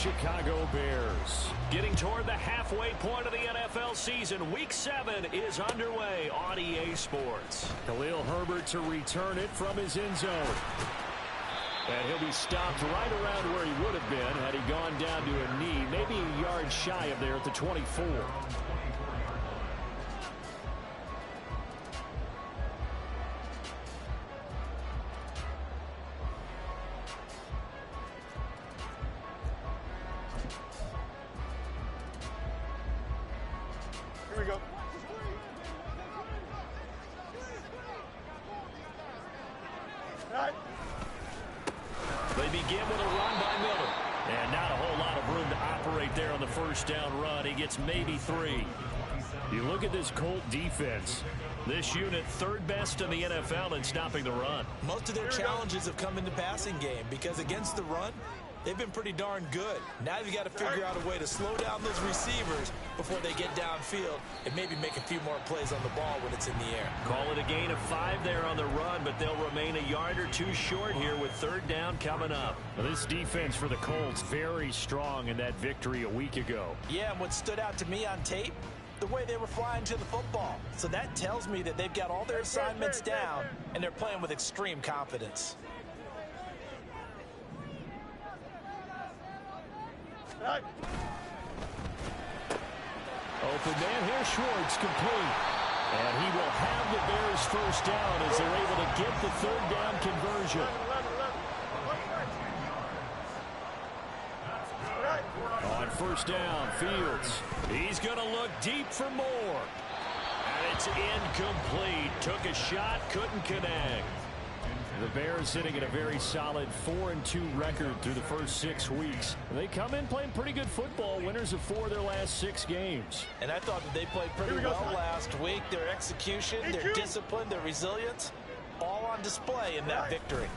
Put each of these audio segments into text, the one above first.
Chicago Bears. Getting toward the halfway point of the NFL season. Week 7 is underway on EA Sports. Khalil Herbert to return it from his end zone. And he'll be stopped right around where he would have been had he gone down to a knee, maybe a yard shy of there at the 24. Here we go. All right. They begin with a run by Miller. And not a whole lot of room to operate there on the first down run. He gets maybe 3. You look at this Colt defense. This unit third best in the NFL in stopping the run. Most of their challenges have come in the passing game because against the run, they've been pretty darn good. Now you've got to figure out a way to slow down those receivers before they get downfield and maybe make a few more plays on the ball when it's in the air. Call it a gain of 5 there on the run, but they'll remain a yard or 2 short here with third down coming up. Well, this defense for the Colts very strong in that victory a week ago. Yeah, and what stood out to me on tape, the way they were flying to the football. So that tells me that they've got all their assignments down and they're playing with extreme confidence. Right. Open man here, Schwartz, complete. And he will have the Bears first down as they're able to get the third down conversion. On first down, Fields. He's going to look deep for more. And it's incomplete. Took a shot, couldn't connect. The Bears sitting at a very solid 4-2 record through the first 6 weeks. They come in playing pretty good football, winners of 4 of their last 6 games. And I thought that they played pretty well last week. Their execution, their discipline, their resilience, all on display in that victory.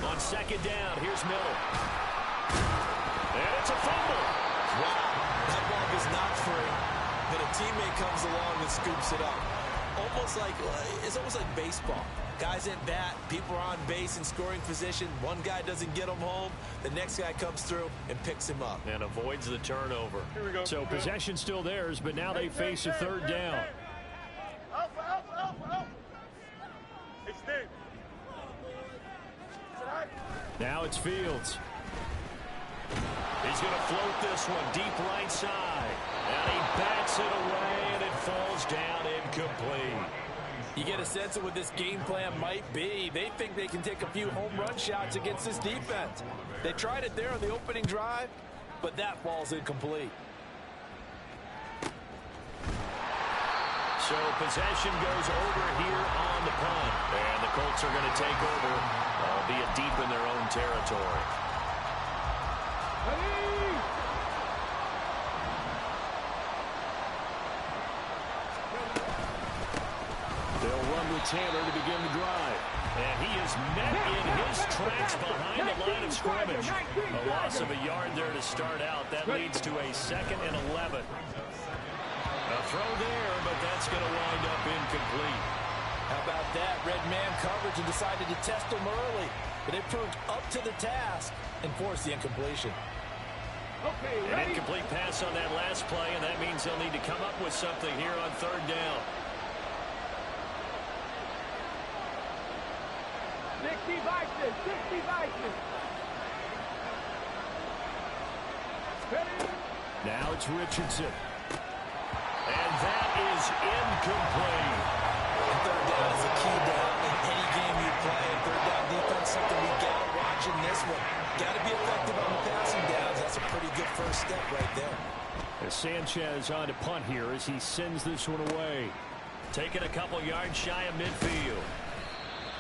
On second down, here's Miller. And it's a fumble. Wow, that ball was not free, but a teammate comes along and scoops it up. It's almost like baseball. Guys at bat, people are on base in scoring position. One guy doesn't get him home. The next guy comes through and picks him up. And avoids the turnover. Here we go. So possession still theirs, but now they face a third down. Alpha. It's Steve. Now it's Fields. He's going to float this one deep right side. And he bats it away, and it falls down incomplete. You get a sense of what this game plan might be. They think they can take a few home run shots against this defense. They tried it there on the opening drive, but that falls incomplete. So possession goes over here on the punt. And the Colts are going to take over, albeit deep in their own territory. They'll run with Taylor to begin the drive. And he is met in his tracks behind the line of scrimmage. A loss of a yard there to start out. That leads to a 2nd and 11. A throw there, but that's going to wind up incomplete. How about that? Red man coverage and decided to test him early. But they proved up to the task and forced the incompletion. An incomplete pass on that last play, and that means they'll need to come up with something here on third down. 60 Vikings. Now it's Richardson. And that is incomplete. Third down is a key down in any game you play. Third down defense, something we got watching this one. Got to be effective on the passing downs. That's a pretty good first step right there. As Sanchez on to punt here as he sends this one away. Taking a couple yards shy of midfield.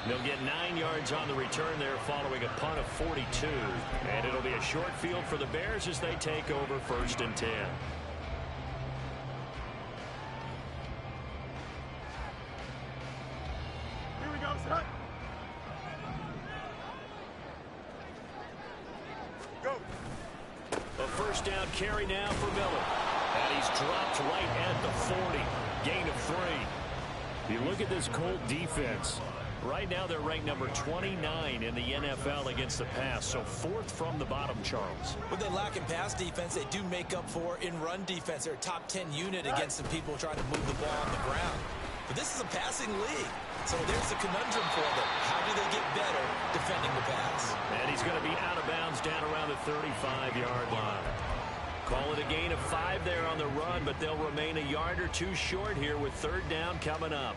They'll get 9 yards on the return there following a punt of 42. And it'll be a short field for the Bears as they take over 1st and 10. Here we go, son. Go. A first down carry now for Miller. And he's dropped right at the 40. Gain of 3. You look at this Colt defense. Right now they're ranked number 29 in the NFL against the pass, so 4th from the bottom, Charles. What they lack in pass defense, they do make up for in run defense. They're a top 10 unit against some people trying to move the ball on the ground. But this is a passing league, so there's a conundrum for them. How do they get better defending the pass? And he's going to be out of bounds down around the 35-yard line. Call it a gain of 5 there on the run, but they'll remain a yard or 2 short here with 3rd down coming up.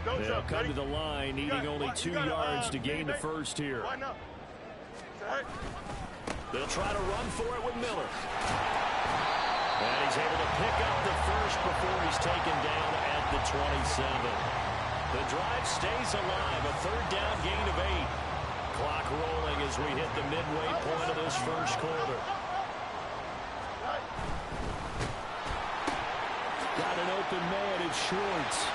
They'll come to the line, needing only 2 yards to gain the first here. They'll try to run for it with Miller. And he's able to pick up the first before he's taken down at the 27. The drive stays alive, a 3rd down gain of 8. Clock rolling as we hit the midway point of this first quarter. Got an open man, it's Schwartz.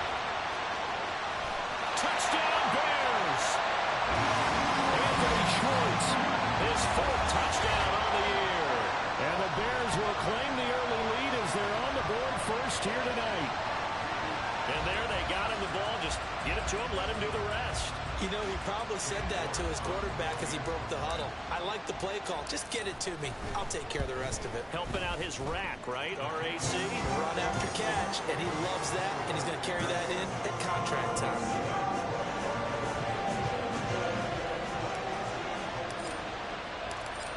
Touchdown Bears! Anthony Schwartz, his 4th touchdown on the year. And the Bears will claim the early lead as they're on the board first here tonight. And there they got him the ball. Just get it to him, let him do the rest. You know, he probably said that to his quarterback as he broke the huddle. I like the play call. Just get it to me. I'll take care of the rest of it. Helping out his rack, right? RAC. Run after catch, and he loves that, and he's going to carry that in at contract time.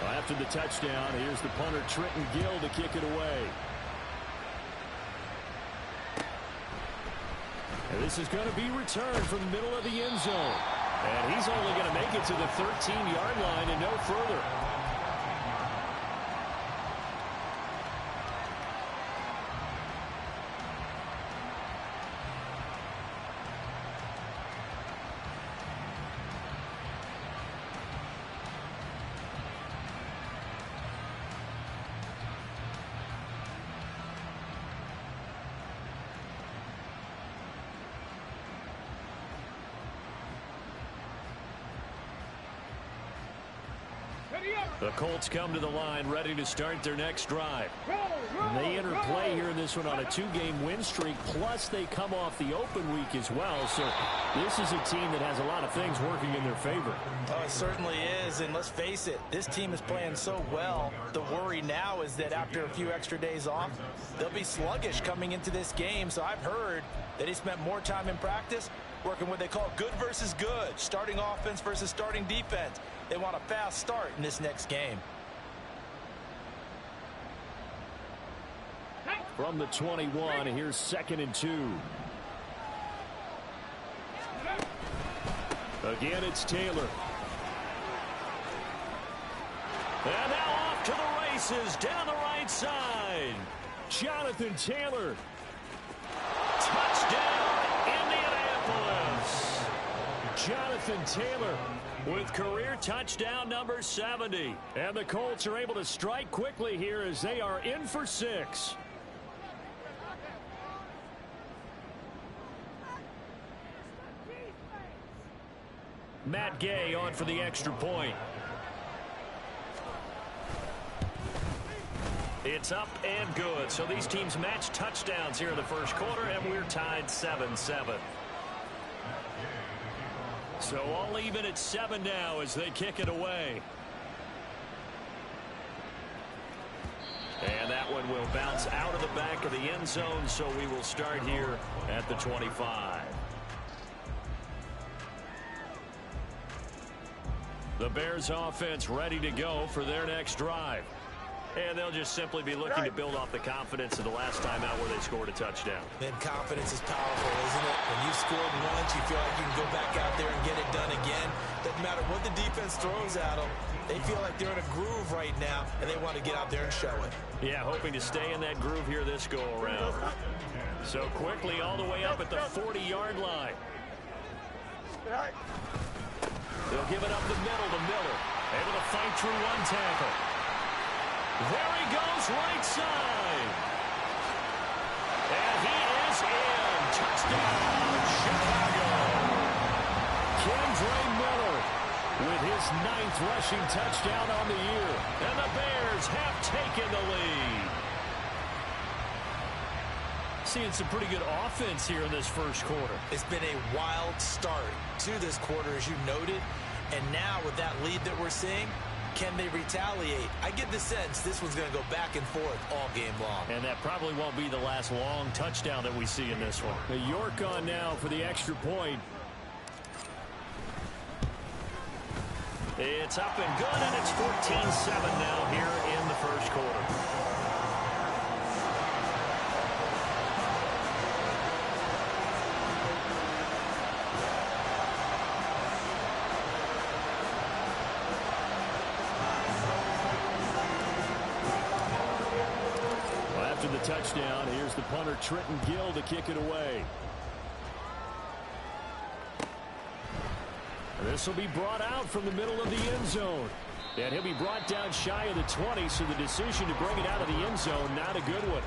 After the touchdown, here's the punter Trenton Gill to kick it away. And this is going to be returned from the middle of the end zone. And he's only going to make it to the 13-yard line and no further. The Colts come to the line ready to start their next drive. And they enter play here in this one on a 2-game win streak, plus they come off the open week as well. So this is a team that has a lot of things working in their favor. Oh, it certainly is, and let's face it, this team is playing so well. The worry now is that after a few extra days off, they'll be sluggish coming into this game. So I've heard that he spent more time in practice working what they call good versus good, starting offense versus starting defense. They want a fast start in this next game. From the 21, here's 2nd and 2. Again, it's Taylor. And now off to the races down the right side. Jonathan Taylor. Touchdown, Indianapolis. Jonathan Taylor with career touchdown number 70. And the Colts are able to strike quickly here as they are in for 6. Matt Gay on for the extra point. It's up and good. So these teams match touchdowns here in the first quarter, and we're tied 7-7. So all even at 7 now as they kick it away. And that one will bounce out of the back of the end zone, so we will start here at the 25. The Bears offense ready to go for their next drive. And they'll just simply be looking to build off the confidence of the last time out where they scored a touchdown. And confidence is powerful, isn't it? When you scored once, you feel like you can go back out there and get it done again. Doesn't matter what the defense throws at them. They feel like they're in a groove right now, and they want to get out there and show it. Yeah, hoping to stay in that groove here this go-around. So quickly all the way up at the 40-yard line. They'll give it up the middle to Miller. Able to fight through one tackle. There he goes, right side. And he is in. Touchdown, Chicago. Kendre Miller with his 9th rushing touchdown on the year. And the Bears have taken the lead. seeing some pretty good offense here in this first quarter. It's been a wild start to this quarter, as you noted. And now with that lead that we're seeing, can they retaliate? I get the sense this one's going to go back and forth all game long. And that probably won't be the last long touchdown that we see in this one. York on now for the extra point. It's up and good, and it's 14-7 now here in the first quarter. After the touchdown, here's the punter Trenton Gill to kick it away. This will be brought out from the middle of the end zone. And he'll be brought down shy of the 20, so the decision to bring it out of the end zone, not a good one.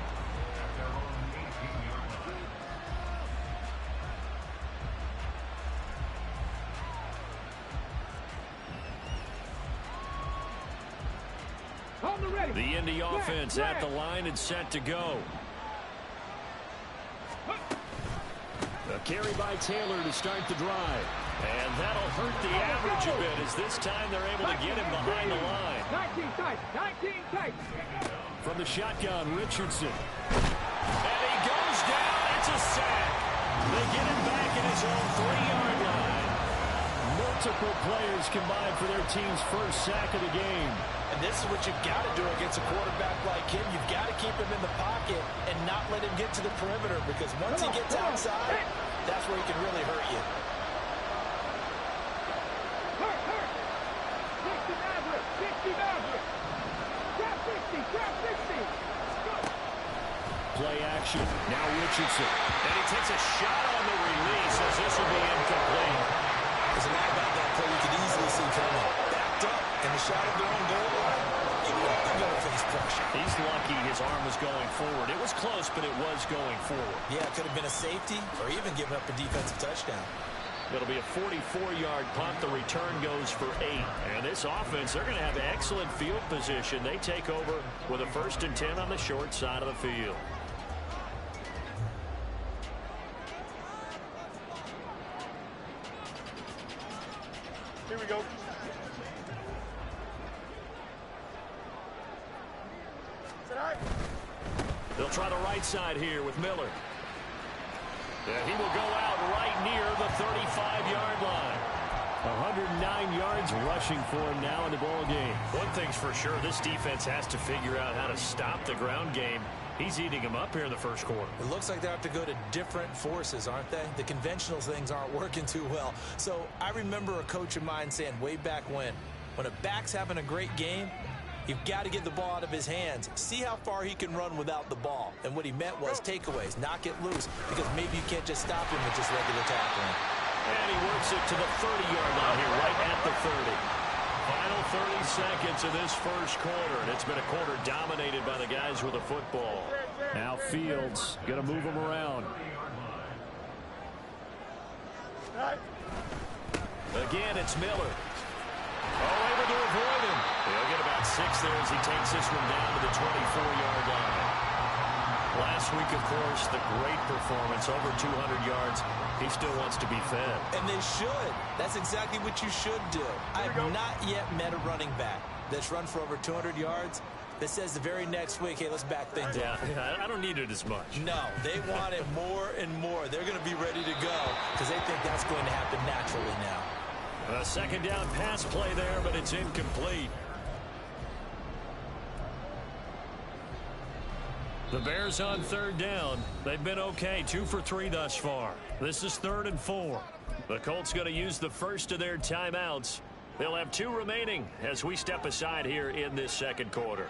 The Indy offense at the line and set to go. A carry by Taylor to start the drive. And that'll hurt the average a bit as this time they're able to get him behind the line. 19 tight. From the shotgun, Richardson. And he goes down. It's a sack. They get him back in his own 3-yard line. Multiple players combined for their team's first sack of the game. And this is what you've got to do against a quarterback like him. You've got to keep him in the pocket and not let him get to the perimeter, because once he gets outside, that's where he can really hurt you. Play action. Now Richardson. And he takes a shot on the release as this will be incomplete. There's a lot about that play you could easily see coming. Backed up in the shadow of their own goal line. You know they're going to face pressure. He's lucky his arm was going forward. It was close, but it was going forward. Yeah, it could have been a safety or even giving up a defensive touchdown. It'll be a 44-yard punt. The return goes for 8. And this offense, they're going to have excellent field position. They take over with a 1st and 10 on the short side of the field. Here we go. They'll try the right side here with Miller. And he will go out right near the 35-yard line. 109 yards rushing for him now in the ball game. One thing's for sure, this defense has to figure out how to stop the ground game. He's eating them up here in the first quarter. It looks like they have to go to different forces, aren't they? The conventional things aren't working too well. So I remember a coach of mine saying way back when a back's having a great game, you've got to get the ball out of his hands. See how far he can run without the ball. And what he meant was takeaways, knock it loose, because maybe you can't just stop him with just regular tackling. And he works it to the 30-yard line here, right at the 30. Final 30 seconds of this first quarter, and it's been a quarter dominated by the guys with the football. Now Fields going to move them around. Again, it's Miller. Oh, able to avoid him. He'll get about 6 there as he takes this one down to the 24-yard line. Last week, of course, the great performance, over 200 yards. He still wants to be fed. And they should. That's exactly what you should do. I've not yet met a running back that's run for over 200 yards that says the very next week, hey, let's back things up. Yeah, I don't need it as much. No, they want it more and more. They're going to be ready to go because they think that's going to happen naturally now. A second down pass play there, but it's incomplete. The Bears on 3rd down. They've been okay, 2 for 3 thus far. This is 3rd and 4. The Colts going to use the first of their timeouts. They'll have 2 remaining as we step aside here in this second quarter.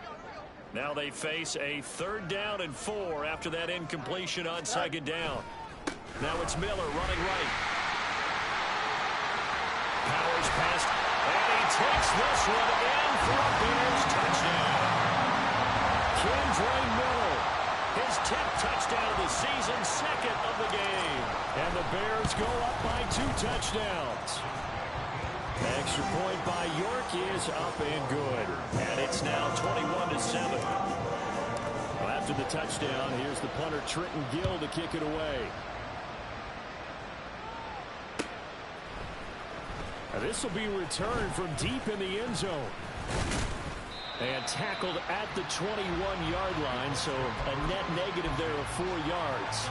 Now they face a 3rd down and 4 after that incompletion on 2nd down. Now it's Miller running right. Powers past, and he takes this one in for a Bears touchdown. Kendra Miller, his 10th touchdown of the season, 2nd of the game. And the Bears go up by 2 touchdowns. Extra point by York is up and good. And it's now 21-7. After the touchdown. Here's the punter, Trenton Gill, to kick it away. This will be returned from deep in the end zone. And tackled at the 21-yard line, so a net negative there of 4 yards.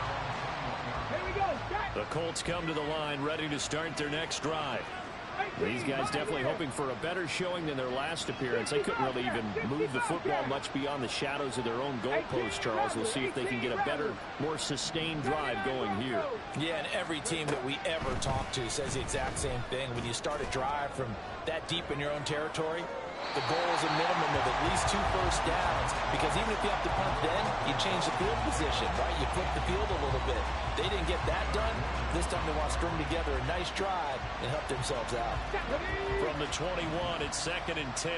Here we go. The Colts come to the line, ready to start their next drive. These guys definitely hoping for a better showing than their last appearance. They couldn't really even move the football much beyond the shadows of their own goalpost, Charles. We'll see if they can get a better, more sustained drive going here. Yeah, and every team that we ever talk to says the exact same thing. When you start a drive from that deep in your own territory, the goal is a minimum of at least 2 first downs, because even if you have to punt then, you change the field position, right? You flip the field a little bit. They didn't get that done. This time they want to string together a nice drive and help themselves out. From the 21, it's 2nd and 10.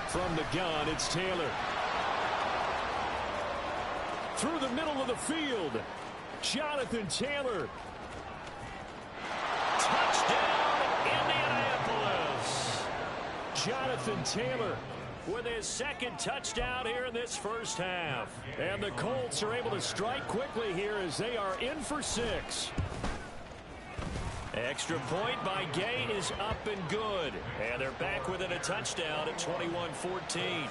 From the gun, it's Taylor. Through the middle of the field, Jonathan Taylor. Touchdown, Indianapolis. Jonathan Taylor with his 2nd touchdown here in this first half. And the Colts are able to strike quickly here as they are in for 6. Extra point by Gay is up and good. And they're back within a touchdown at 21-14.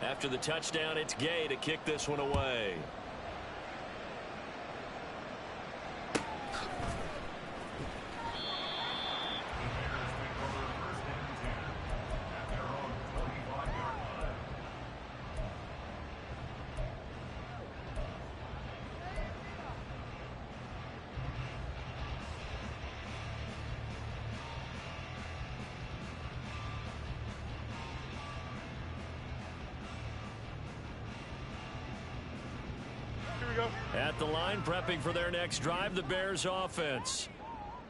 After the touchdown, it's Gay to kick this one away. At the line, prepping for their next drive, the Bears offense.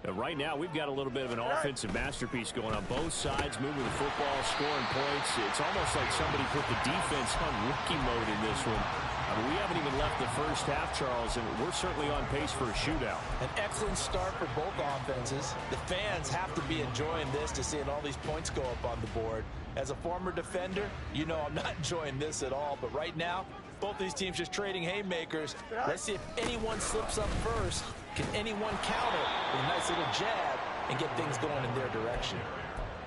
Right now, we've got a little bit of an offensive masterpiece going on both sides, moving the football, scoring points. It's almost like somebody put the defense on rookie mode in this one. I mean, we haven't even left the first half, Charles, and we're certainly on pace for a shootout. An excellent start for both offenses. The fans have to be enjoying this to seeing all these points go up on the board. As a former defender, you know I'm not enjoying this at all, but right now, both these teams just trading haymakers. Let's see if anyone slips up first. Can anyone counter with a nice little jab and get things going in their direction?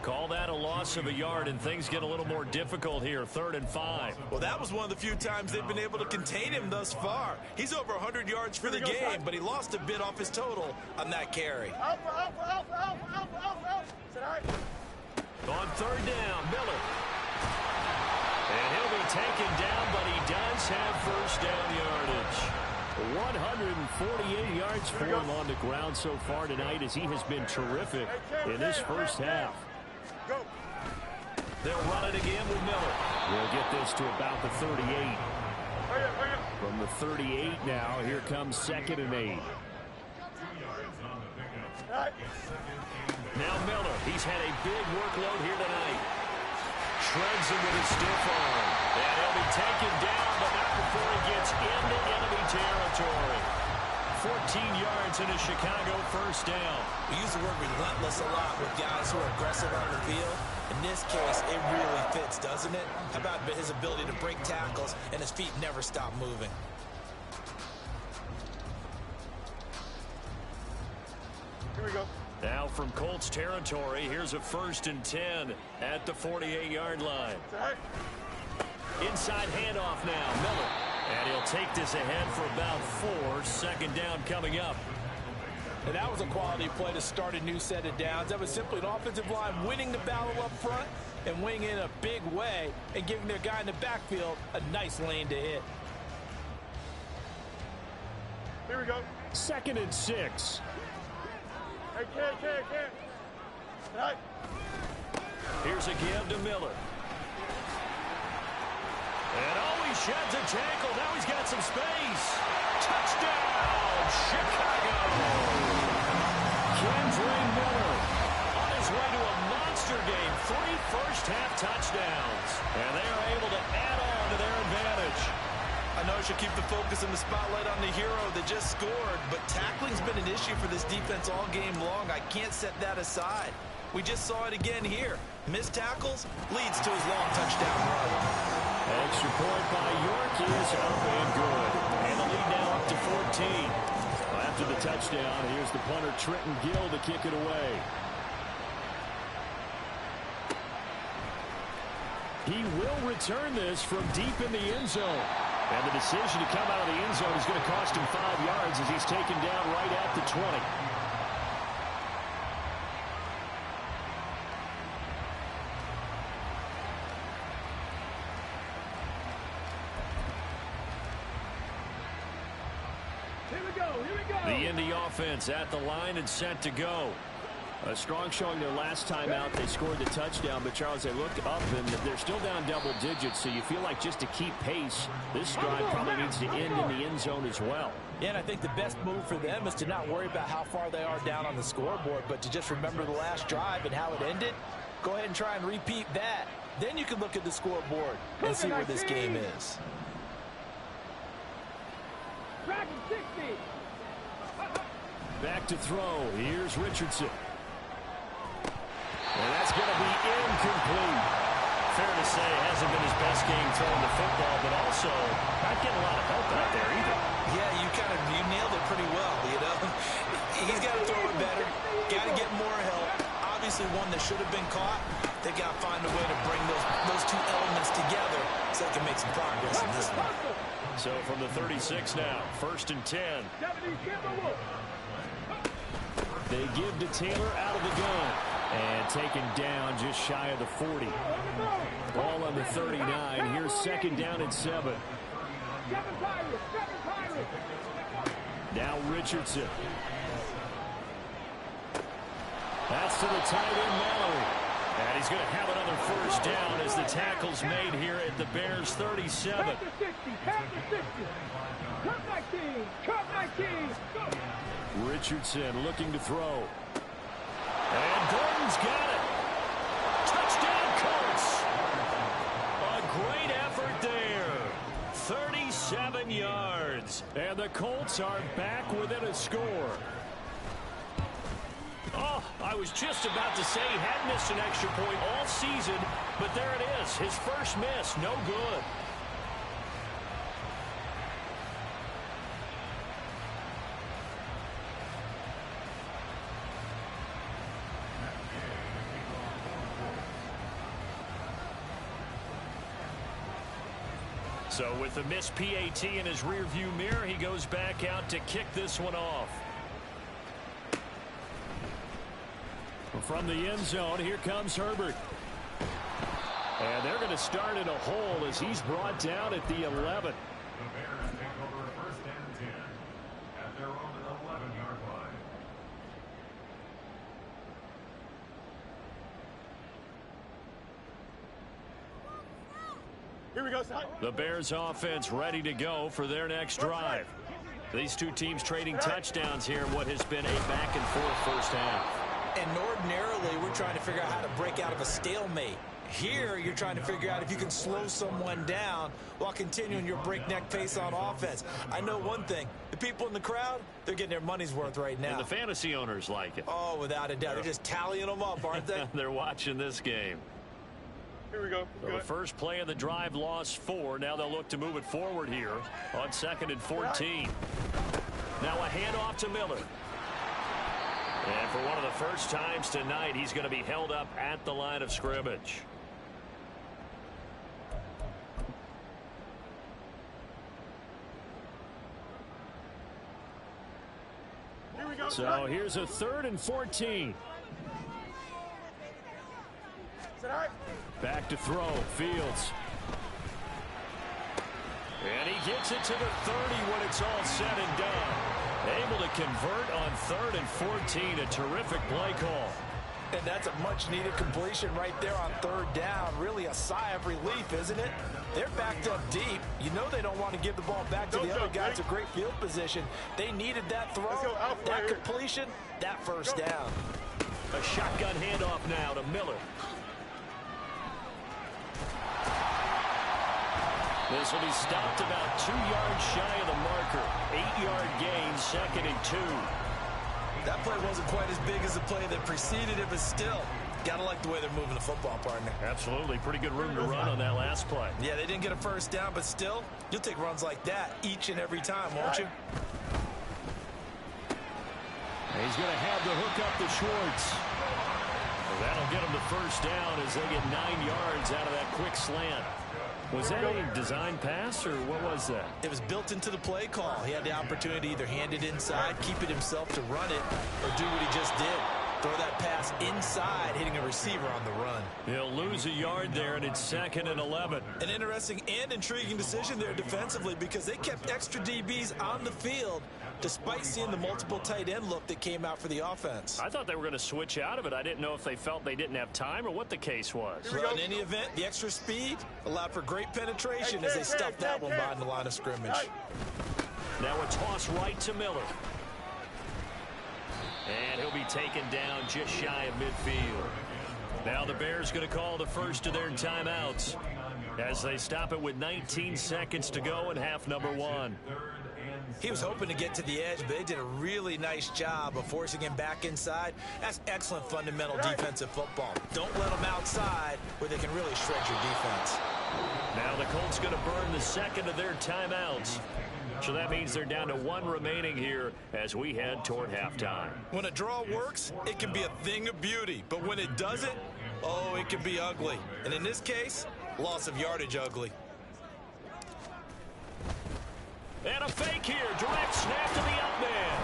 Call that a loss of a yard, and things get a little more difficult here. 3rd and 5. Well, that was one of the few times they've been able to contain him thus far. He's over 100 yards for the game, but he lost a bit off his total on that carry. Alpha. On 3rd down, Miller. And he'll be taken down, but he does have first down yardage. 148 yards for him on the ground so far tonight, as he has been terrific in this first half. They'll run it again with Miller. We'll get this to about the 38. From the 38 now, here comes 2nd and 8. Now Miller, he's had a big workload here tonight. Shreds him with his stiff arm. And he'll be taken down, but not before he gets into enemy territory. 14 yards in a Chicago first down. We use the word relentless a lot with guys who are aggressive on the field. In this case, it really fits, doesn't it? How about his ability to break tackles and his feet never stop moving? Here we go. Now from Colts territory, here's a 1st and 10 at the 48-yard line. Inside handoff now, Miller. And he'll take this ahead for about 4. 2nd down coming up. And that was a quality play to start a new set of downs. That was simply an offensive line winning the battle up front and winning in a big way and giving their guy in the backfield a nice lane to hit. Here we go. 2nd and 6. Hey, kid. Right. Here's a give to Miller. And he sheds a tackle. Now he's got some space. Touchdown, Chicago. 3 first-half touchdowns. And they are able to add on to their advantage. I know I should keep the focus and the spotlight on the hero that just scored, but tackling's been an issue for this defense all game long. I can't set that aside. We just saw it again here. Missed tackles leads to his long touchdown run. Extra point by York is up and good. And the lead now up to 14. After the touchdown, here's the punter Trenton Gill to kick it away. He will return this from deep in the end zone. And the decision to come out of the end zone is going to cost him 5 yards as he's taken down right at the 20. The Indy offense at the line and set to go. A strong showing their last time out. They scored the touchdown, but Charles, they look up and they're still down double digits, so you feel like just to keep pace, this drive probably needs to end in the end zone as well. Yeah, and I think the best move for them is to not worry about how far they are down on the scoreboard, but to just remember the last drive and how it ended. Go ahead and try and repeat that. Then you can look at the scoreboard and see where this game is. Back to throw. Here's Richardson. And that's going to be incomplete. Fair to say, it hasn't been his best game throwing the football, but also not getting a lot of help out there either. Yeah, you nailed it pretty well, you know. He's got to throw it better. Got to get more help. Obviously one that should have been caught. They got to find a way to bring those two elements together so they can make some progress in this one. So from the 36 now, 1st and 10. They give to Taylor out of the gun. And taken down just shy of the 40. Ball on the 39. Here's 2nd down and 7. Now Richardson. That's to the tight end, Mallory. And he's going to have another 1st down as the tackle's made here at the Bears 37. Richardson looking to throw. And Gordon's got it. Touchdown, Colts. A great effort there. 37 yards. And the Colts are back within a score. Oh, I was just about to say he had missed an extra point all season, but there it is. His first miss, no good. So with the missed PAT in his rearview mirror, he goes back out to kick this one off. From the end zone, here comes Herbert. And they're going to start in a hole as he's brought down at the 11. The Bears take over 1st and 10 at their own 11-yard line. Here we go, son. The Bears offense ready to go for their next drive. These two teams trading touchdowns here in what has been a back-and-forth first half. And ordinarily, we're trying to figure out how to break out of a stalemate. Here, you're trying to figure out if you can slow someone down while continuing your breakneck pace on offense. I know one thing. The people in the crowd, they're getting their money's worth right now. And the fantasy owners like it. Oh, without a doubt. They're just tallying them up, aren't they? They're watching this game. Here we go. So the first play of the drive lost 4. Now they'll look to move it forward here on 2nd and 14. Now a handoff to Miller. And for one of the first times tonight, he's going to be held up at the line of scrimmage. Here we go. So here's a 3rd and 14. Back to throw. Fields. And he gets it to the 30 when it's all said and done. Able to convert on 3rd and 14. A terrific play call. And that's a much-needed completion right there on 3rd down. Really a sigh of relief, isn't it? They're backed up deep. You know they don't want to give the ball back to the other guy. It's a great field position. They needed that throw, that completion, that 1st down. A shotgun handoff now to Miller. This will be stopped about 2 yards shy of the marker. 8-yard gain, 2nd and 2. That play wasn't quite as big as the play that preceded it, but still, gotta like the way they're moving the football, partner. Absolutely. Pretty good room to run on that last play. Yeah, they didn't get a first down, but still, you'll take runs like that each and every time, won't you? He's going to have the hook up to Schwartz. Well, that'll get him the first down as they get 9 yards out of that quick slant. Was that a design pass, or what was that? It was built into the play call. He had the opportunity to either hand it inside, keep it himself to run it, or do what he just did. Throw that pass inside, hitting a receiver on the run. He'll lose a yard there, and it's 2nd and 11. An interesting and intriguing decision there defensively because they kept extra DBs on the field despite seeing the multiple tight end look that came out for the offense. I thought they were going to switch out of it. I didn't know if they felt they didn't have time or what the case was. Well, in any event, the extra speed allowed for great penetration as they stuffed that one behind the line of scrimmage. Now a toss right to Miller. And he'll be taken down just shy of midfield. Now the Bears going to call the first of their timeouts as they stop it with 19 seconds to go in half number 1. He was hoping to get to the edge, but they did a really nice job of forcing him back inside. That's excellent fundamental defensive football. Don't let them outside where they can really shred your defense. Now the Colts going to burn the second of their timeouts. So that means they're down to 1 remaining here as we head toward halftime. When a draw works, it can be a thing of beauty. But when it doesn't, oh, it can be ugly. And in this case, loss of yardage ugly. And a fake here. Direct snap to the up man.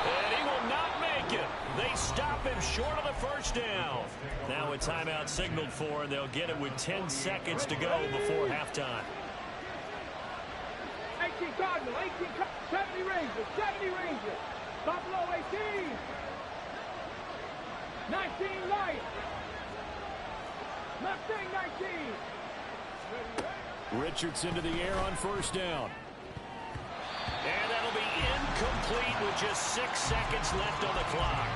And he will not make it. They stop him short of the first down. Now a timeout signaled for, and they'll get it with 10 seconds to go before halftime. 18 Cardinal, 18 70 Rangers, 70 Rangers. Buffalo 18. 19 Lions. Mustang 19. Richardson to the air on first down. And that'll be incomplete with just 6 seconds left on the clock.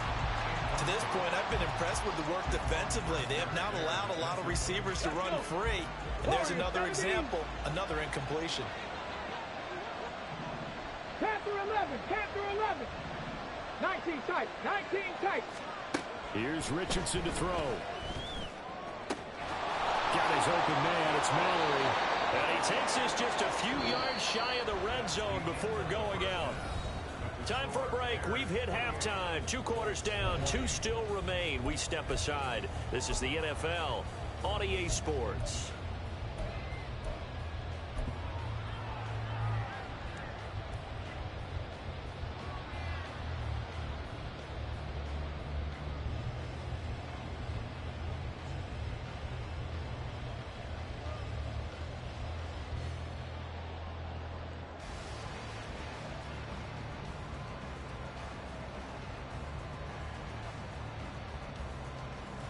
To this point, I've been impressed with the work defensively. They have not allowed a lot of receivers to run free. And there's another example, another incompletion. Panther 11, Panther 11. 19 tight, 19 tight. Here's Richardson to throw. Got his open man, it's Mallory. And he takes this just a few yards shy of the red zone before going out. Time for a break. We've hit halftime. 2 quarters down, 2 still remain. We step aside. This is the NFL on EA Sports.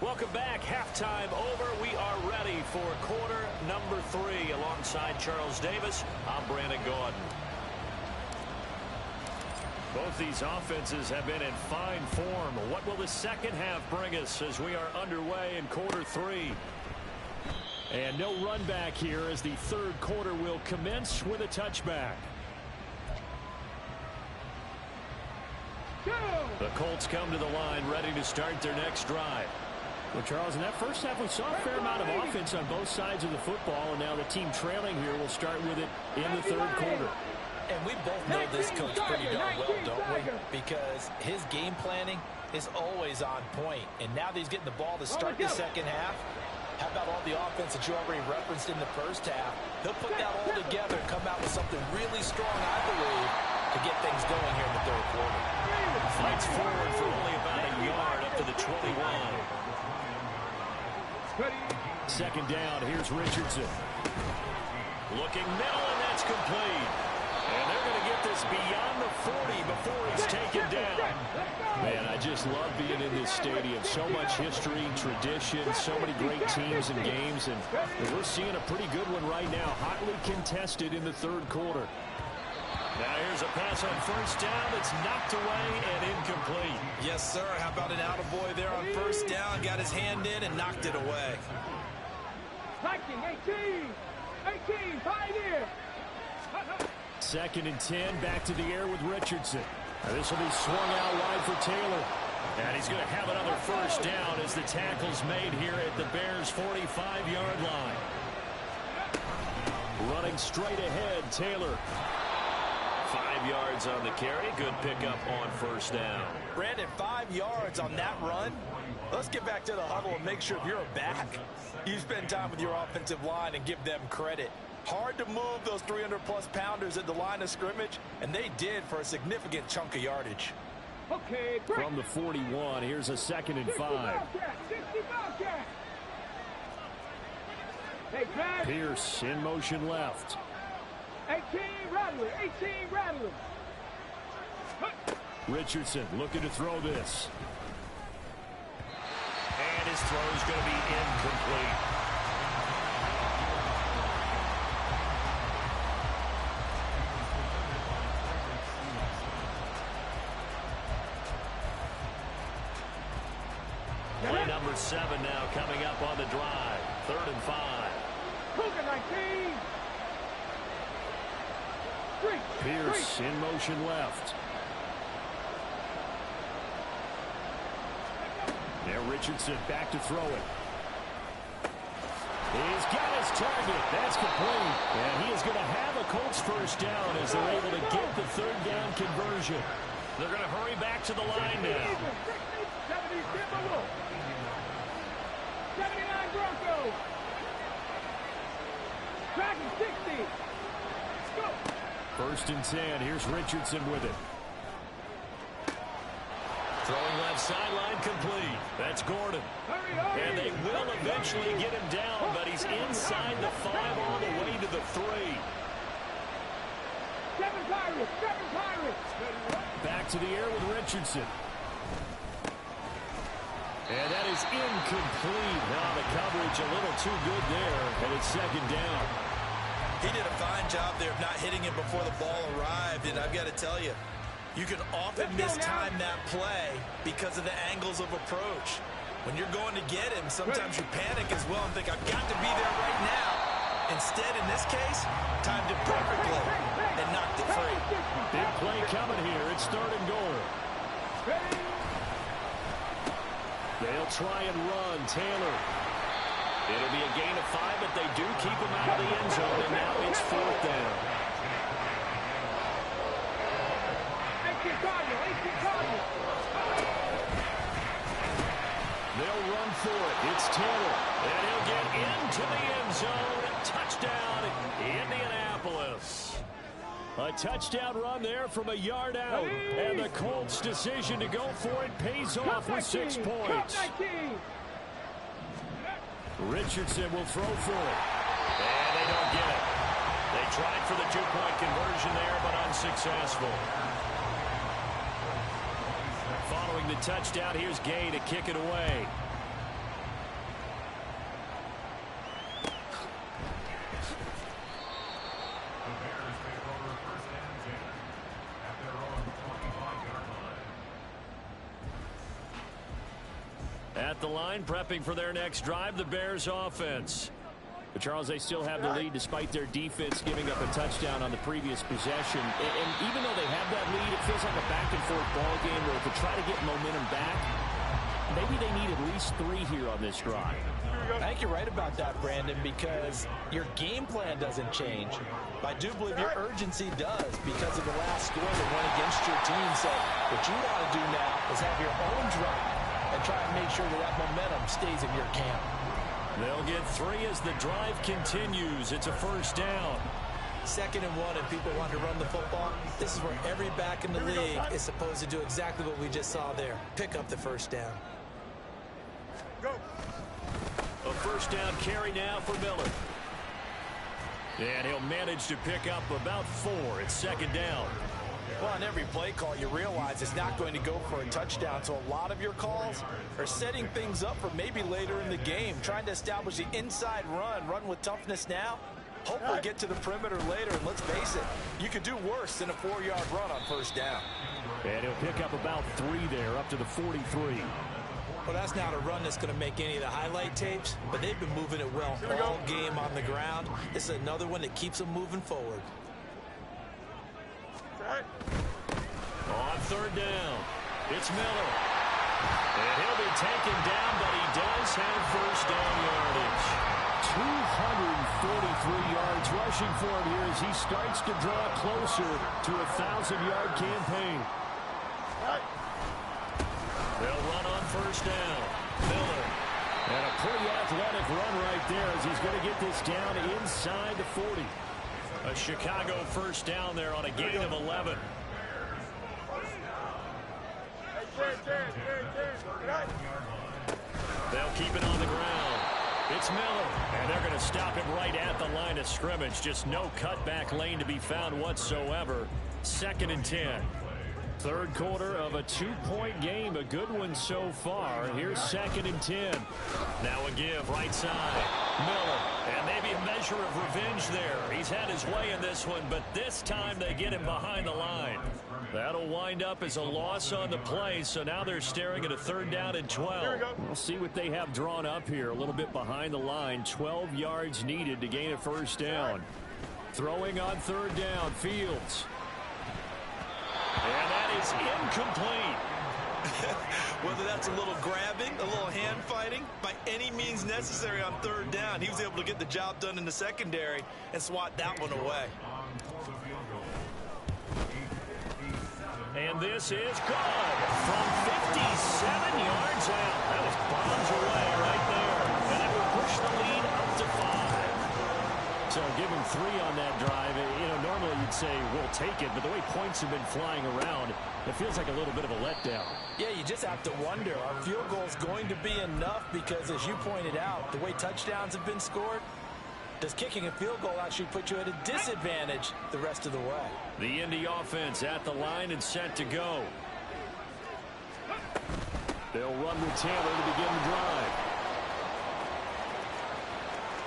Welcome back. Halftime over. We are ready for quarter number 3. Alongside Charles Davis, I'm Brandon Gordon. Both these offenses have been in fine form. What will the second half bring us as we are underway in quarter 3? And no run back here as the third quarter will commence with a touchback. The Colts come to the line ready to start their next drive. Well, Charles, in that first half, we saw a fair amount of offense on both sides of the football, and now the team trailing here will start with it in the third quarter. And we both know this coach pretty darn well, don't we? Because his game planning is always on point. And now that he's getting the ball to start the second half, how about all the offense that you already referenced in the first half? He'll put that all together and come out with something really strong, I believe, to get things going here in the third quarter. Fights forward for only about a yard up to the 21. Second down, here's Richardson. Looking middle, and that's complete. And they're going to get this beyond the 40 before he's taken down. Man, I just love being in this stadium. So much history, tradition, so many great teams and games. And we're seeing a pretty good one right now, hotly contested in the third quarter. Now here's a pass on first down that's knocked away and incomplete. Yes, sir. How about an attaboy there on first down? Got his hand in and knocked it away. 19, 18. 18, Pioneer. 2nd and 10, back to the air with Richardson. This will be swung out wide for Taylor. And he's going to have another first down as the tackle's made here at the Bears' 45-yard line. Running straight ahead, Taylor. 5 yards on the carry. Good pickup on first down. Brandon, 5 yards on that run. Let's get back to the huddle and make sure if you're a back, you spend time with your offensive line and give them credit. Hard to move those 300-plus pounders at the line of scrimmage, and they did for a significant chunk of yardage. Okay, from the 41, here's a 2nd and 5. Hey, Pierce in motion left. 18 Rattler, 18 Rattler. Richardson looking to throw this. And his throw is going to be incomplete. Play number 7 now coming up on the drive. 3rd and 5. Cougar 19. Pierce in motion left. Now Richardson back to throw it. He's got his target. That's complete. And he is going to have a Colts first down as they're able to get the 3rd down conversion. They're going to hurry back to the line now. 79 Broncos. Tracking 60. Go. 1st and 10. Here's Richardson with it. Throwing left sideline complete. That's Gordon. And they will eventually get him down, but he's inside the 5 all the way to the 3. 7 Pirates. 7 Pirates. Back to the air with Richardson. And that is incomplete. Now the coverage a little too good there, and it's 2nd down. He did a fine job there of not hitting it before the ball arrived, and I've got to tell you, you can often mistime that play because of the angles of approach. When you're going to get him, sometimes you panic as well and think, I've got to be there right now. Instead, in this case, timed it perfectly and knocked it free. Big play coming here. It's 3rd and goal. They'll try and run. Taylor. It'll be a gain of 5, but they do keep him out of the end zone, and now it's 4th down. 18 Cardinal. 18 Cardinal. They'll run for it. It's Taylor. And he'll get into the end zone. Touchdown, Indianapolis. A touchdown run there from a yard out. And the Colts' decision to go for it pays off with 6 points. Richardson will throw for it. And they don't get it. They tried for the 2-point conversion there, but unsuccessful. Following the touchdown, here's Gay to kick it away. At the line, prepping for their next drive, the Bears offense. But Charles, they still have the lead despite their defense giving up a touchdown on the previous possession. And even though they have that lead, it feels like a back-and-forth ball game where to try to get momentum back, maybe they need at least 3 here on this drive. I think you're right about that, Brandon, because your game plan doesn't change. But I do believe your urgency does because of the last score that went against your team. So what you want to do now is have your own drive and try and make sure that that momentum stays in your camp. They'll get 3 as the drive continues. It's a 1st down. 2nd and 1, and people want to run the football. This is where every back in the league is supposed to do exactly what we just saw there. Pick up the 1st down. Go. A 1st down carry now for Miller. And he'll manage to pick up about 4. It's 2nd down. Well, on every play call, you realize it's not going to go for a touchdown. So a lot of your calls are setting things up for maybe later in the game, trying to establish the inside run with toughness now, hopefully get to the perimeter later. And let's face it, you could do worse than a 4-yard run on 1st down. And he'll pick up about 3 there, up to the 43. Well, that's not a run that's going to make any of the highlight tapes, but they've been moving it well all game on the ground. This is another one that keeps them moving forward. On third down, it's Miller. And he'll be taken down, but he does have first down yardage. 243 yards rushing for him here as he starts to draw closer to a 1,000-yard campaign. They'll run on first down. Miller. And a pretty athletic run right there as he's going to get this down inside the 40. A Chicago first down there on a gain of 11. They'll keep it on the ground. It's Miller. And they're going to stop him right at the line of scrimmage. Just no cutback lane to be found whatsoever. 2nd and 10. Third quarter of a 2-point game. A good one so far. Here's 2nd and 10. Now a give right side. Miller. And maybe a measure of revenge there. He's had his way in this one, but this time they get him behind the line. That'll wind up as a loss on the play, so now they're staring at a 3rd down and 12. We'll see what they have drawn up here. A little bit behind the line. 12 yards needed to gain a first down. Throwing on 3rd down, Fields. And that is incomplete. Whether that's a little grabbing, a little hand fighting, by any means necessary on 3rd down, he was able to get the job done in the secondary and swat that one away. And this is good from 57 yards out. That was bombs away right there. And it will push the lead up to 5. So give him 3 on that drive. You know, normally you'd say we'll take it, but the way points have been flying around, it feels like a little bit of a letdown. Yeah, you just have to wonder, are field goals going to be enough? Because as you pointed out, the way touchdowns have been scored, does kicking a field goal actually put you at a disadvantage the rest of the way? The Indy offense at the line and set to go. They'll run with Taylor to begin the drive.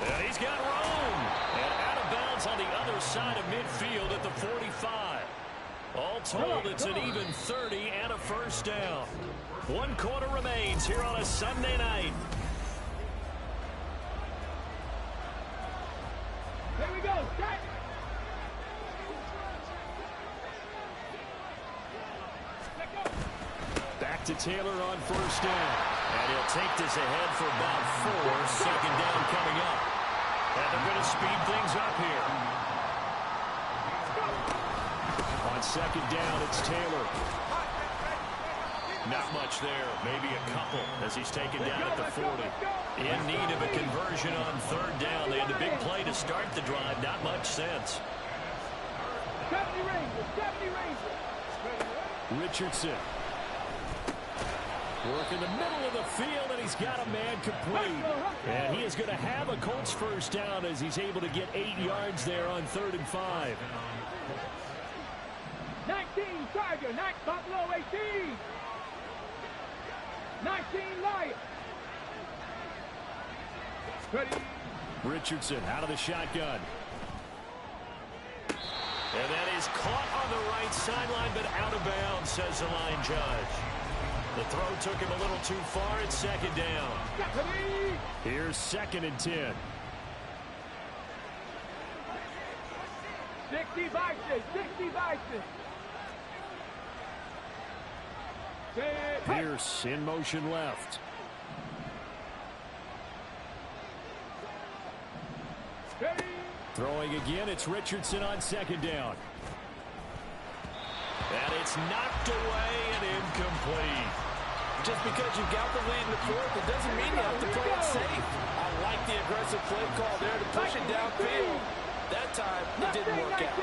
And he's got room. And out of bounds on the other side of midfield at the 45. All told, it's an even 30 and a first down. 1 quarter remains here on a Sunday night. Here we go. Strike. Back to Taylor on first down. And he'll take this ahead for about 4. 2nd down coming up. And they're going to speed things up here. On 2nd down, it's Taylor. Not much there. Maybe a couple as he's taken down at the 40. In need of a conversion on 3rd down. They had the big play to start the drive. Not much sense. 70 Rangers. 70 Rangers. Richardson. Work in the middle of the field, and he's got a man complete. And he is going to have a Colts first down as he's able to get 8 yards there on 3rd and 5. 19 Tiger. 9 Buffalo 18. 19 Lions. Ready. Richardson out of the shotgun. And that is caught on the right sideline, but out of bounds, says the line judge. The throw took him a little too far. It's 2nd down. Here's 2nd and 10. 60 Vices. 60 Vices. Pierce in motion left. Throwing again, it's Richardson on 2nd down. And it's knocked away and incomplete. Just because you've got the lead in the 4th, it doesn't mean you have to play it safe. I like the aggressive play call there to push it downfield. That time, it didn't work out.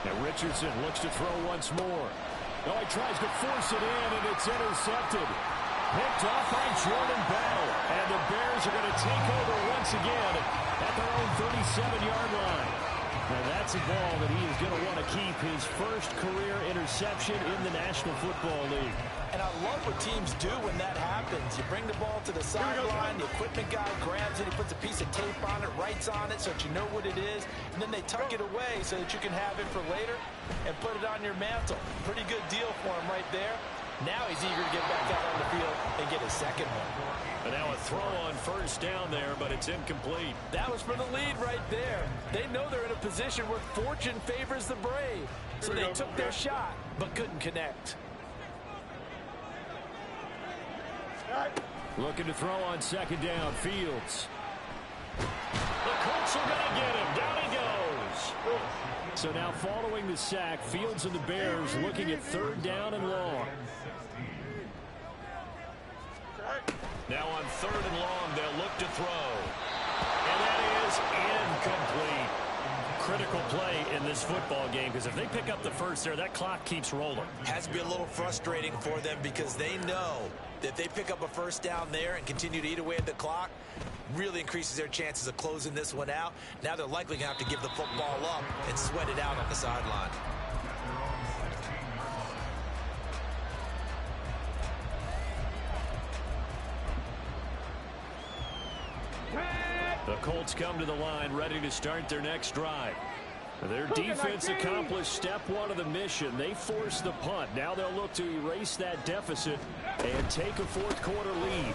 Now Richardson looks to throw once more. No, he tries to force it in, and it's intercepted. Picked off by Jordan Bell. And the Bears are going to take over once again at their own 37-yard line. And that's a ball that he is going to want to keep, his first career interception in the National Football League. And I love what teams do when that happens. You bring the ball to the sideline, the equipment guy grabs it, he puts a piece of tape on it, writes on it so that you know what it is, and then they tuck it away so that you can have it for later and put it on your mantle. Pretty good deal for him right there. Now he's eager to get back out on the field and get his second one. And now a throw on first down there, but it's incomplete. That was for the lead right there. They know they're in a position where fortune favors the brave. So they took their shot, but couldn't connect. Looking to throw on second down, Fields. The Colts are going to get him. Down he goes. So now following the sack, Fields and the Bears looking at third down and long. Now on third and long, they'll look to throw. And that is incomplete. Critical play in this football game, because if they pick up the first there, that clock keeps rolling. Has to be a little frustrating for them because they know that if they pick up a first down there and continue to eat away at the clock, really increases their chances of closing this one out. Now they're likely going to have to give the football up and sweat it out on the sideline. The Colts come to the line ready to start their next drive. Their defense accomplished step one of the mission. They forced the punt. Now they'll look to erase that deficit and take a fourth quarter lead.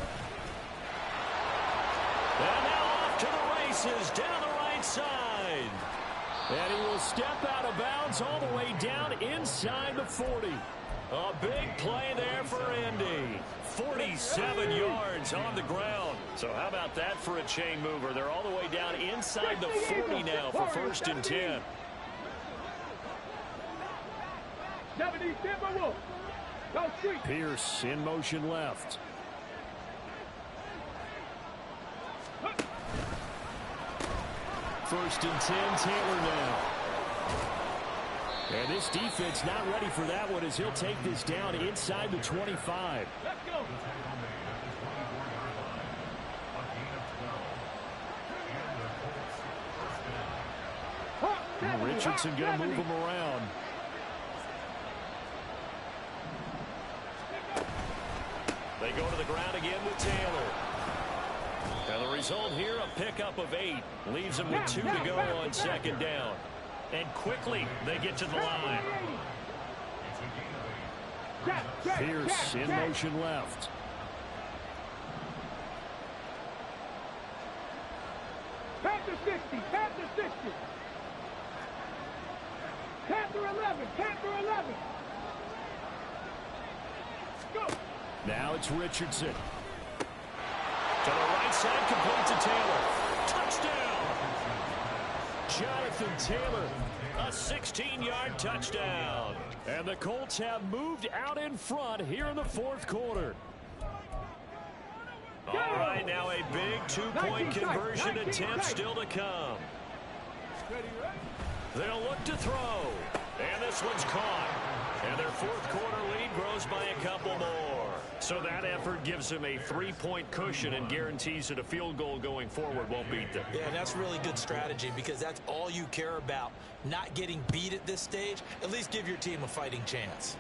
And now off to the races down the right side. And he will step out of bounds all the way down inside the 40. A big play there for Indy. 47 yards on the ground. So how about that for a chain mover? They're all the way down inside the 40 now for first and 10. Pierce in motion left. First and 10, Taylor now. And this defense not ready for that one as he'll take this down inside the 25. Let's go. Richardson going to move him around. They go to the ground again with Taylor. And the result here, a pickup of 8. Leaves them with 2 to go on second down. And quickly, they get to the line. Pierce in motion left. Panther 60, Panther 60. Panther 11, Panther 11. Go. Now it's Richardson. To the right side, complete to Taylor. Touchdown! Jonathan Taylor, a 16-yard touchdown. And the Colts have moved out in front here in the fourth quarter. All right, now a big two-point conversion attempt still to come. They'll look to throw. And this one's caught. And their fourth quarter lead grows by a couple more. So that effort gives them a 3-point cushion and guarantees that a field goal going forward won't beat them. Yeah, that's really good strategy because that's all you care about. Not getting beat at this stage. At least give your team a fighting chance.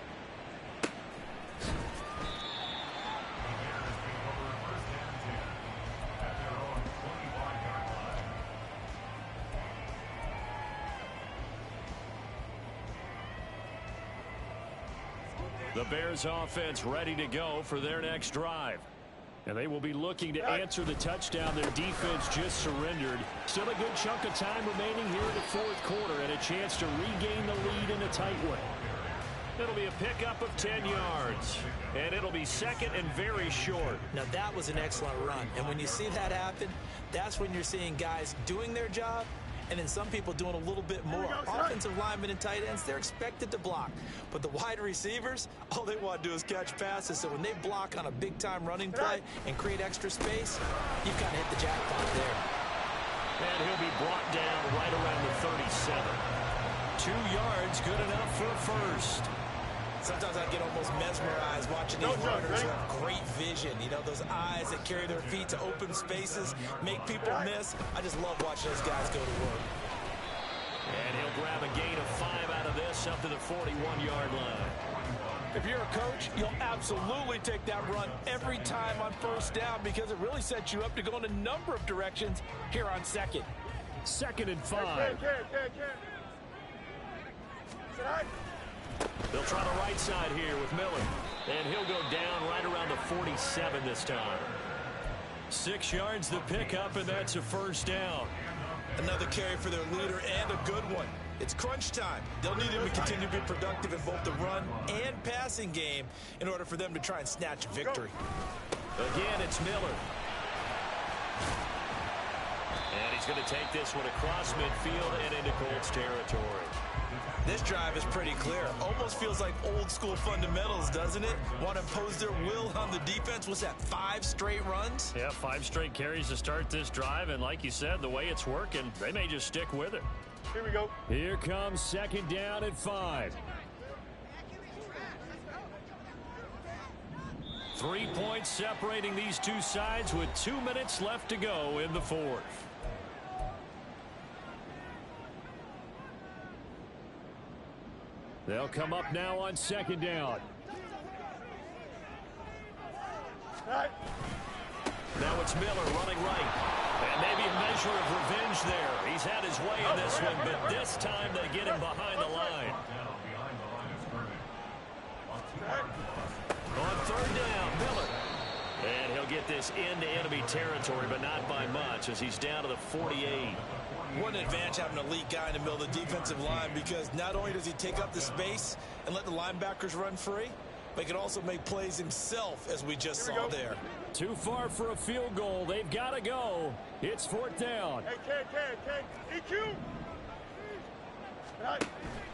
The Bears offense ready to go for their next drive. And they will be looking to answer the touchdown their defense just surrendered. Still a good chunk of time remaining here in the fourth quarter and a chance to regain the lead in a tight one. It'll be a pickup of 10 yards. And it'll be second and very short. Now that was an excellent run. And when you see that happen, that's when you're seeing guys doing their job and then some people doing a little bit more. Offensive linemen and tight ends, they're expected to block. But the wide receivers, all they want to do is catch passes. So when they block on a big-time running play and create extra space, you've kind of hit the jackpot there. And he'll be brought down right around the 37. 2 yards, good enough for a first. Sometimes I get almost mesmerized watching these runners who have great vision. You know, those eyes that carry their feet to open spaces, make people miss. I just love watching those guys go to work. And he'll grab a gain of 5 out of this up to the 41-yard line. If you're a coach, you'll absolutely take that run every time on first down because it really sets you up to go in a number of directions here on second. 2nd and 5. They'll try the right side here with Miller. And he'll go down right around the 47 this time. 6 yards the pickup, and that's a first down. Another carry for their leader and a good one. It's crunch time. They'll need him to continue to be productive in both the run and passing game in order for them to try and snatch a victory. Again, it's Miller. And he's going to take this one across midfield and into Colts territory. This drive is pretty clear. Almost feels like old school fundamentals, doesn't it? Want to impose their will on the defense. Was that 5 straight runs? Yeah, 5 straight carries to start this drive, and like you said, the way it's working, they may just stick with it. Here we go. Here comes 2nd down at 5. 3 points separating these two sides with 2 minutes left to go in the 4th. They'll come up now on 2nd down. Right. Now it's Miller running right. And maybe a measure of revenge there. He's had his way in this one, but this time they get him behind the line. On 3rd down, Miller. And he'll get this into enemy territory, but not by much as he's down to the 48. What an advantage having an elite guy in the middle of the defensive line because not only does he take up the space and let the linebackers run free, but he can also make plays himself, as we just saw there. Too far for a field goal. They've got to go. It's 4th down. Hey, EQ. Right.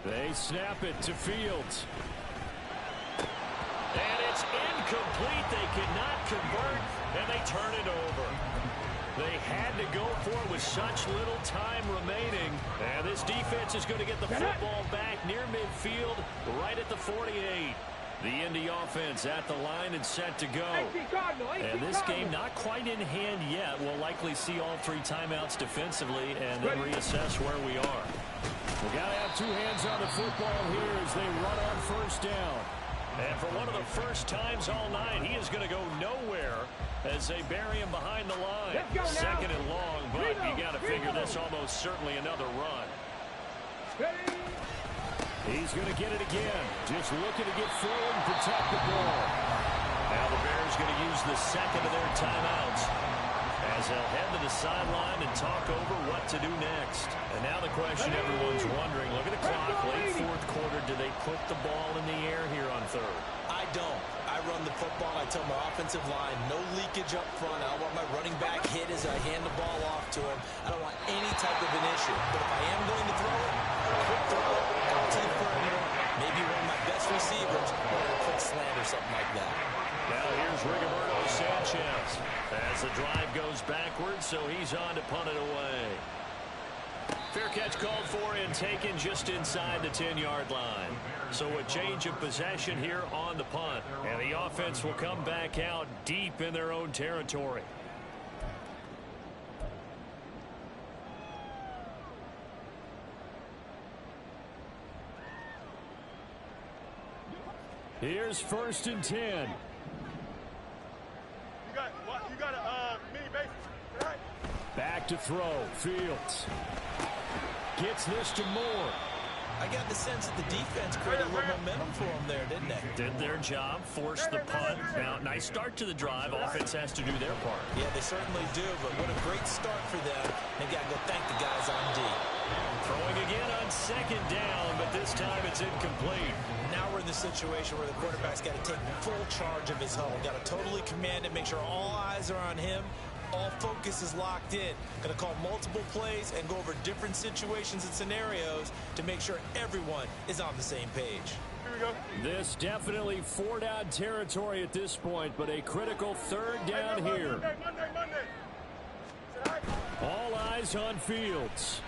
They snap it to Fields. And it's incomplete. They cannot convert, and they turn it over. They had to go for it with such little time remaining. And this defense is going to get the football back near midfield, right at the 48. The Indy offense at the line and set to go. And this game not quite in hand yet. We'll likely see all 3 timeouts defensively and then reassess where we are. We got to have 2 hands on the football here as they run on 1st down. And for one of the first times all night, he is going to go nowhere as they bury him behind the line. 2nd and long, but you got to figure this almost certainly another run. He's going to get it again. Just looking to get forward and protect the ball. Now the Bears going to use the 2nd of their timeouts as they'll head to the sideline and talk over what to do next. And now the question everyone's wondering, look at the clock, late 4th quarter, do they put the ball in the air here on 3rd? I don't. I run the football. I tell my offensive line, no leakage up front. I don't want my running back hit as I hand the ball off to him. I don't want any type of an issue. But if I am going to throw it, quick throw it, go to the perimeter, maybe one of my best receivers, or a quick slant or something like that. Now here's Rigoberto Sanchez as the drive goes backwards, so he's on to punt it away. Fair catch called for and taken just inside the 10-yard line. So a change of possession here on the punt. And the offense will come back out deep in their own territory. Here's 1st and 10. You got a mini base. Right. Back to throw. Fields. Gets this to Moore. I got the sense that the defense created a little momentum for them there, didn't they? Did their job, forced the punt. Now, nice start to the drive. Offense has to do their part. Yeah, they certainly do, but what a great start for them. They got to go thank the guys on D. Throwing again on 2nd down, but this time it's incomplete. Now we're in the situation where the quarterback's got to take full charge of his huddle. Got to totally command it, make sure all eyes are on him. All focus is locked in. Going to call multiple plays and go over different situations and scenarios to make sure everyone is on the same page. Here we go. This definitely 4-down territory at this point, but a critical 3rd down here. Monday. All eyes on Fields.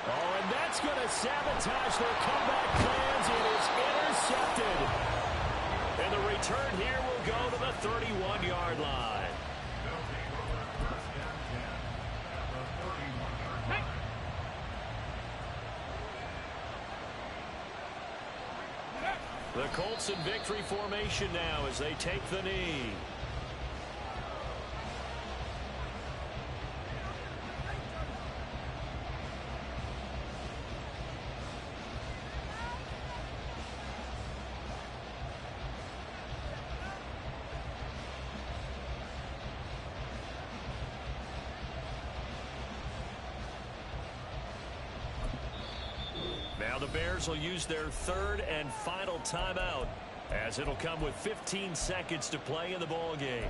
Oh, and that's going to sabotage their comeback plans. It is intercepted. And the return here will go to the 31-yard line. The Colts in victory formation now as they take the knee. Now the Bears will use their third and final timeout, as it'll come with 15 seconds to play in the ball game.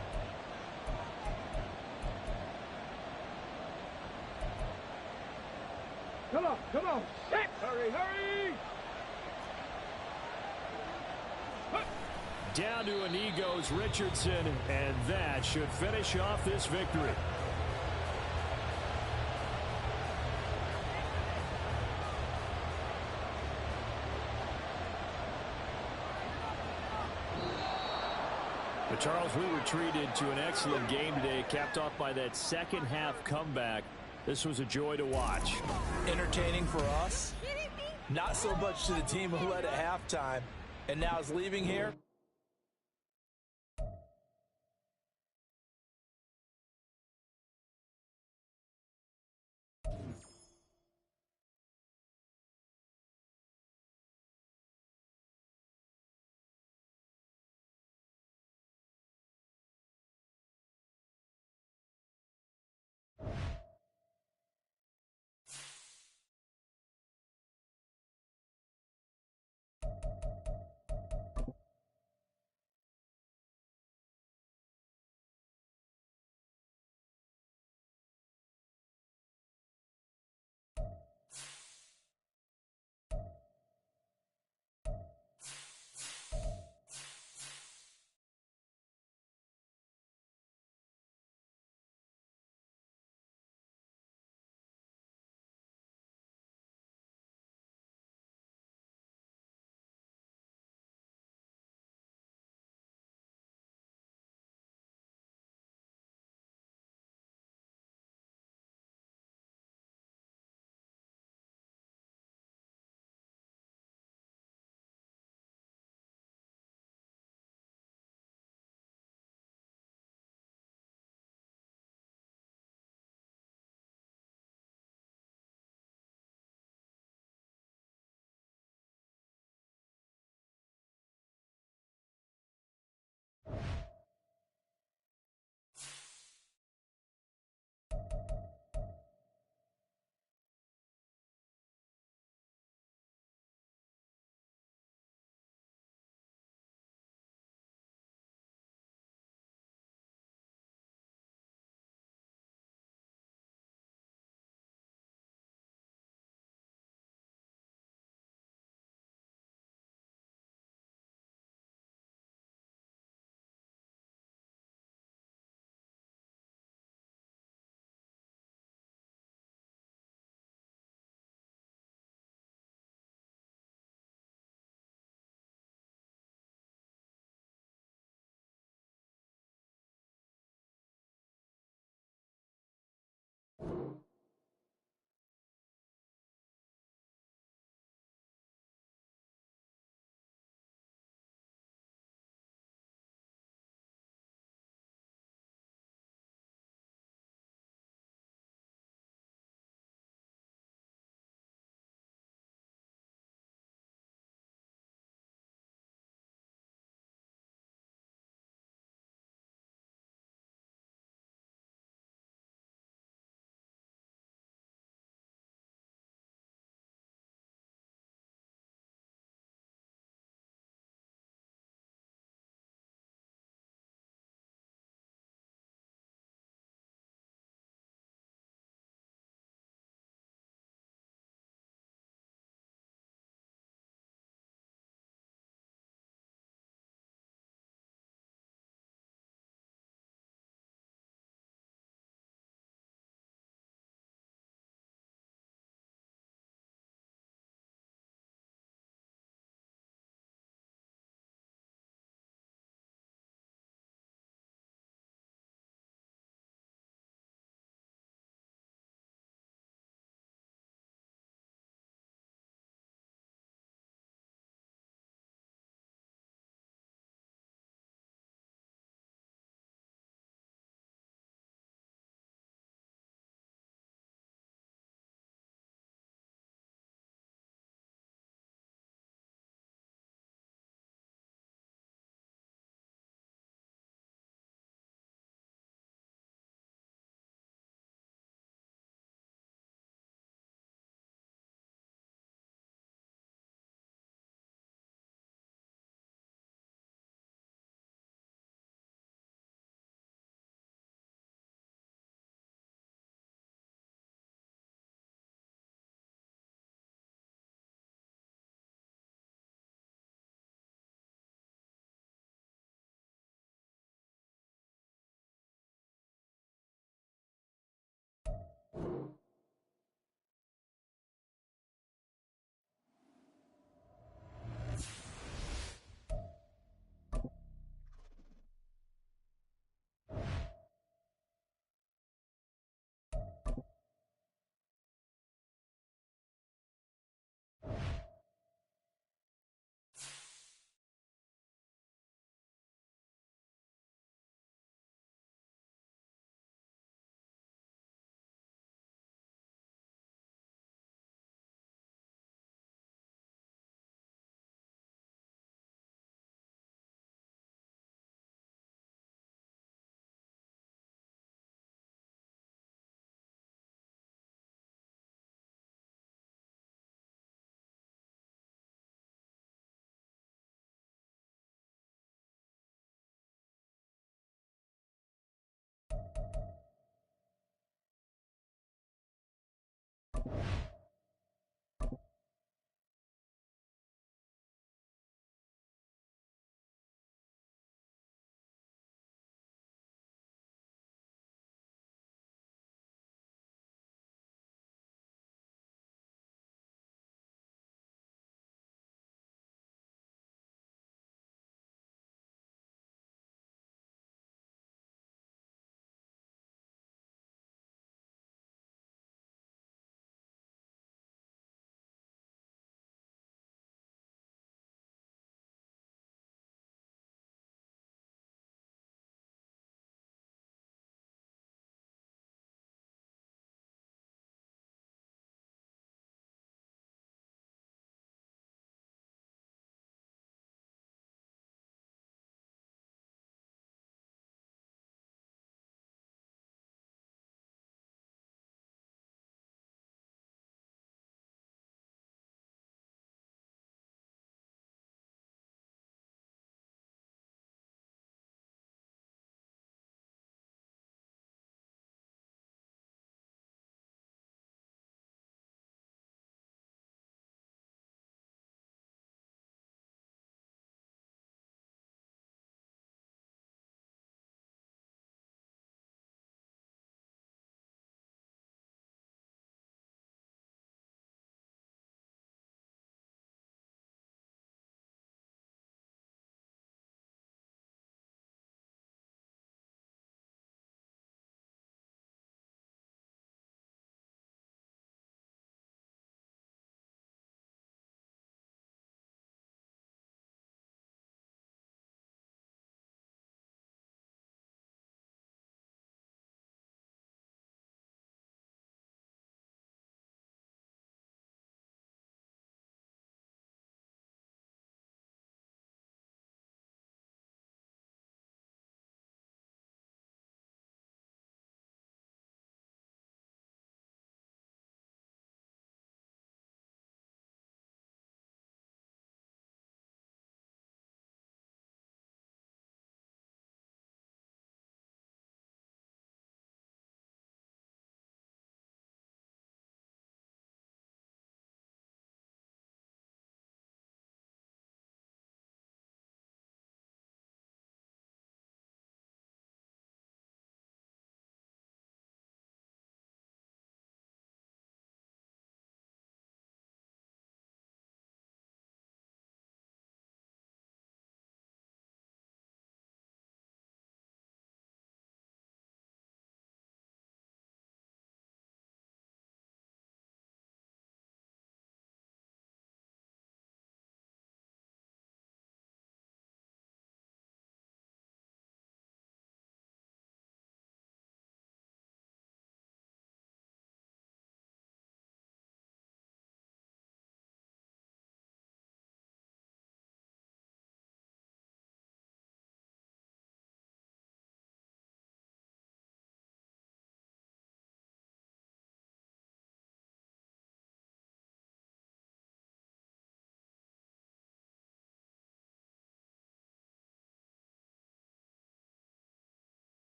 Come on. Set. Hurry. Down to a knee goes Richardson, and that should finish off this victory. But Charles, we were treated to an excellent game today, capped off by that second half comeback. This was a joy to watch. Entertaining for us. Not so much to the team who led at halftime and now is leaving here.